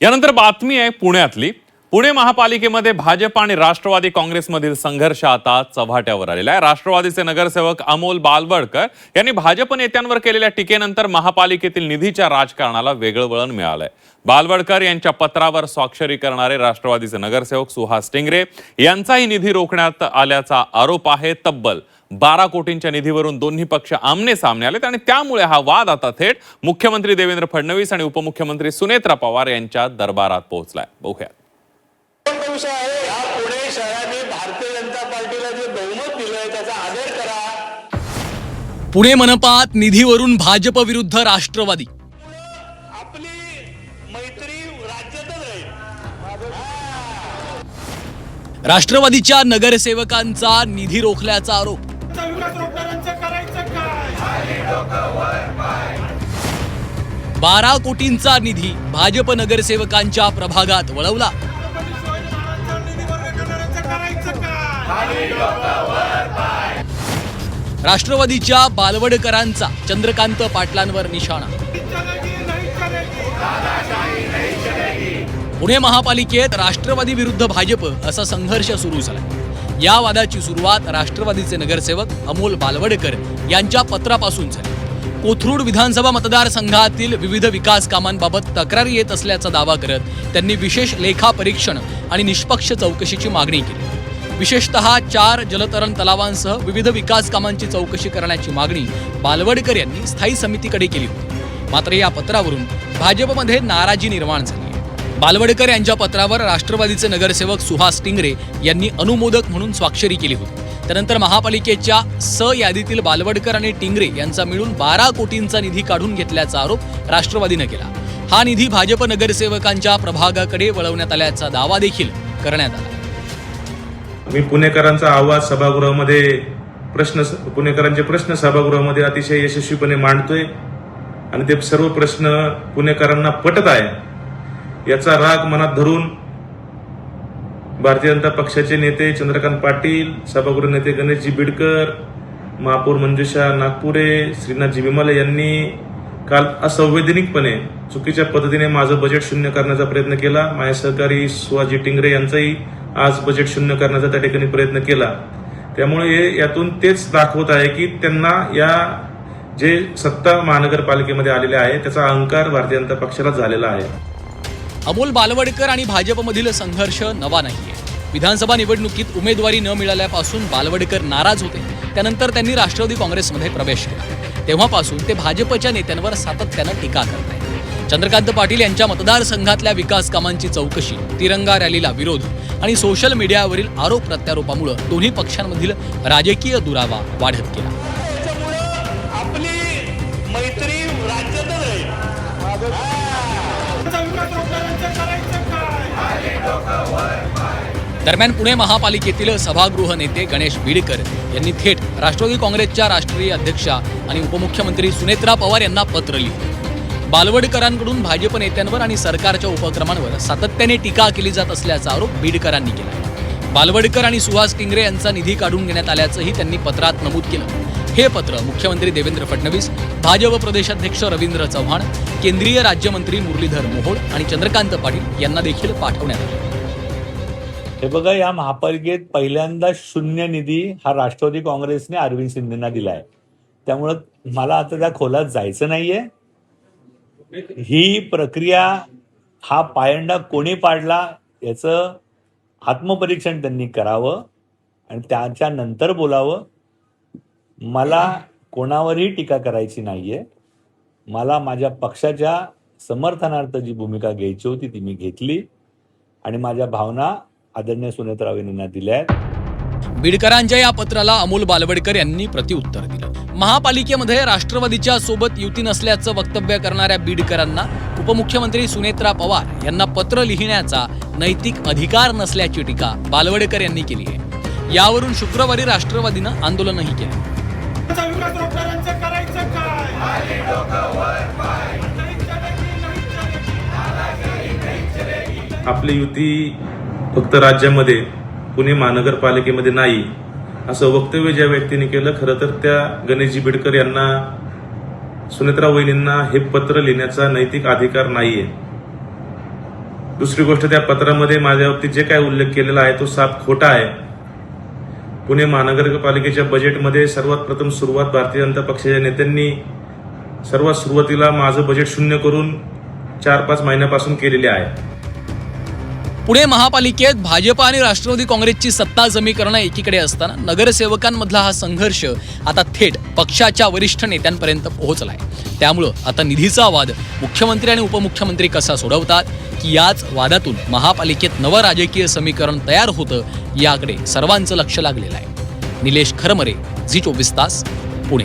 यानंतर बातमी आहे पुण्यातली। पुणे महापालिकेमध्ये भाजप आणि राष्ट्रवादी काँग्रेसमधील संघर्ष आता चव्हाट्यावर आलेला आहे। राष्ट्रवादीचे नगरसेवक अमोल बालवडकर यांनी भाजप नेत्यांवर केलेल्या टीकेनंतर महापालिकेतील निधीच्या राजकारणाला वेगळं वळण मिळालंय। बालवडकर यांच्या पत्रावर स्वाक्षरी करणारे राष्ट्रवादीचे नगरसेवक सुहास टिंगरे यांचाही निधी रोखण्यात आल्याचा आरोप आहे। तब्बल 12 कोटींच्या निधीवरून दोन्ही पक्ष आमने सामने आलेत आणि त्यामुळे हा वाद आता थेट मुख्यमंत्री देवेंद्र फडणवीस आणि उपमुख्यमंत्री सुनेत्रा पवार यांच्या दरबारात पोहोचलाय। बघूया। विषय आहे हा पुणे शहराने भारतीय जनता पार्टीला जे बहुमत दिलंय त्याचा आदर करा। पुणे मनपात निधीवरून भाजप विरुद्ध राष्ट्रवादी। आपली मैत्री राज्यातच राहील। राष्ट्रवादीच्या नगरसेवकांचा निधी रोखल्याचा आरोप। 12 कोटींचा निधी भाजप नगरसेवकांच्या प्रभागात वळवला। राष्ट्रवादीच्या बालवडकरांचा चंद्रकांत पाटलांवर निशाणा। पुणे महापालिकेत राष्ट्रवादी विरुद्ध भाजप असा संघर्ष सुरू झाला। या वादाची सुरुवात राष्ट्रवादीचे नगरसेवक अमोल बालवडकर यांच्या पत्रापासून झाली। कोथरूड विधानसभा मतदारसंघातील विविध विकास कामांबाबत तक्रारी येत असल्याचा दावा करत त्यांनी विशेष लेखा परीक्षण आणि निष्पक्ष चौकशीची मागणी केली। विशेषतः 4 जलतरण तलावांसह विविध विकास कामांची चौकशी करण्याची मागणी बालवडकर यांनी स्थायी समितीकडे केली होती। मात्र या पत्रावरून भाजपमध्ये नाराजी निर्माण झाली आहे। बालवडकर यांच्या पत्रावर राष्ट्रवादीचे नगरसेवक सुहास टिंगरे यांनी अनुमोदक म्हणून स्वाक्षरी केली होती। त्यानंतर महापालिकेच्या स यादीतील बालवडकर आणि टिंगरे यांचा मिळून 12 कोटींचा निधी काढून घेतल्याचा आरोप राष्ट्रवादीने केला। हा निधी भाजप नगरसेवकांच्या प्रभागाकडे वळवण्यात आल्याचा दावा देखील करण्यात आला। मी पुणेकरांचा आवाज सभागृहामध्ये पुणेकरांचे प्रश्न सभागृहामध्ये अतिशय यशस्वीपणे मांडतोय आणि ते सर्व प्रश्न पुणेकरांना पटत आहे। याचा राग मनात धरून भारतीय जनता पक्षाचे नेते चंद्रकांत पाटील, सभागृह नेते गणेशजी बिडकर, महापौर मंजुषा नागपुरे, श्रीनाथजी विमले यांनी काल असंवैधानिकपणे चुकीच्या पद्धतीने माझं बजेट शून्य करण्याचा प्रयत्न केला। माझे सहकारी सुहासजी टिंगरे यांचाही आज बजेट शून्य करण्याचा त्या ठिकाणी प्रयत्न केला। त्यामुळे यातून तेच दाखवत आहे की त्यांना या जे सत्ता महानगरपालिकेमध्ये आलेले आहे त्याचा अहंकार भारतीय जनता पक्षाला झालेला आहे। अमोल बालवडकर आणि भाजपमधील संघर्ष नवा नाहीये। विधानसभा निवडणुकीत उमेदवारी न मिळाल्यापासून बालवडकर नाराज होते। त्यानंतर त्यांनी राष्ट्रवादी काँग्रेसमध्ये प्रवेश केला। तेव्हापासून ते भाजपच्या नेत्यांवर सातत्यानं टीका करत आहेत। चंद्रकांत पाटील यांच्या मतदारसंघातल्या विकास कामांची चौकशी, तिरंगा रॅलीला विरोध आणि सोशल मीडियावरील आरोप प्रत्यारोपामुळे दोन्ही पक्षांमधील राजकीय दुरावा वाढत गेला। आपली मैत्री राज्यातच राहील। दरम्यान पुणे महापालिकेतील सभागृह नेते गणेश बिडकर यांनी थेट राष्ट्रवादी काँग्रेसच्या राष्ट्रीय अध्यक्षा आणि उपमुख्यमंत्री सुनेत्रा पवार यांना पत्र लिहिलं। बालवडकरांकडून भाजप नेत्यांवर आणि सरकारच्या उपक्रमांवर सातत्याने टीका केली जात असल्याचा आरोप बिडकरांनी केला। बालवडकर आणि सुहास टिंगरे यांचा निधी काढून घेण्यात आल्याचंही त्यांनी पत्रात नमूद केलं। हे पत्र मुख्यमंत्री देवेंद्र फडणवीस, भाजप प्रदेशाध्यक्ष रवींद्र चव्हाण, केंद्रीय राज्यमंत्री मुरलीधर मोहोळ आणि चंद्रकांत पाटील यांना देखील पाठवण्यात आले। हे बघा, या महापालिकेत पहिल्यांदा शून्य निधी हा राष्ट्रवादी काँग्रेसने अरविंद शिंदेना दिलाय। त्यामुळं मला आता त्या खोलात जायचं नाहीये। ही प्रक्रिया, हा पायंडा कोणी पाडला याचं आत्मपरीक्षण त्यांनी करावं आणि त्याच्यानंतर बोलावं। मला कोणावरही टीका करायची नाहीये। मला माझ्या पक्षाच्या समर्थनार्थ जी भूमिका घ्यायची होती ती मी घेतली आणि माझ्या भावना आदरणीय सुनेत्रा यांना दिल्या आहेत। बिडकरांच्या या पत्राला अमोल बालवडकर यांनी प्रत्युत्तर दिलं। महापालिकेमध्ये राष्ट्रवादीच्या सोबत युती नसल्याचं वक्तव्य करणाऱ्या बिडकरांना उपमुख्यमंत्री सुनेत्रा पवार यांना पत्र लिहिण्याचा नैतिक अधिकार नसल्याची टीका बालवडकर यांनी केली आहे। यावरून शुक्रवारी राष्ट्रवादीनं आंदोलनही केलं। आपली युती फक्त राज्यामध्ये पुणे महानगरपालिकेमध्ये नाही असं वक्तव्य ज्या व्यक्तीने केलं, खरं तर त्या गणेशजी बिडकर यांना सुनेत्रा वहिनींना हे पत्र लिहिण्याचा नैतिक अधिकार नाहीये। दुसरी गोष्ट, त्या पत्रामध्ये माझ्या बाबतीत जे काय उल्लेख केलेला आहे तो साफ खोटा आहे. पुणे महानगरपालिकेच्या बजेटमध्ये सर्वात प्रथम सुरुवात भारतीय जनता पक्षाच्या नेत्यांनी सर्वात सुरुवातीला माझं बजेट शून्य करून 4-5 महिन्यापासून केलेले आहे. पुणे महापालिकेत भाजप आणि राष्ट्रवादी काँग्रेसची सत्ता समीकरणं एकीकडे असताना नगरसेवकांमधला हा संघर्ष आता थेट पक्षाच्या वरिष्ठ नेत्यांपर्यंत पोहोचलाय. त्यामुळं आता निधीचा वाद मुख्यमंत्री आणि उपमुख्यमंत्री कसा सोडवतात की याच वादातून महापालिकेत नवं राजकीय समीकरण तयार होतं याकडे सर्वांचं लक्ष लागलेलं आहे. निलेश खरमरे, झी 24 तास, पुणे.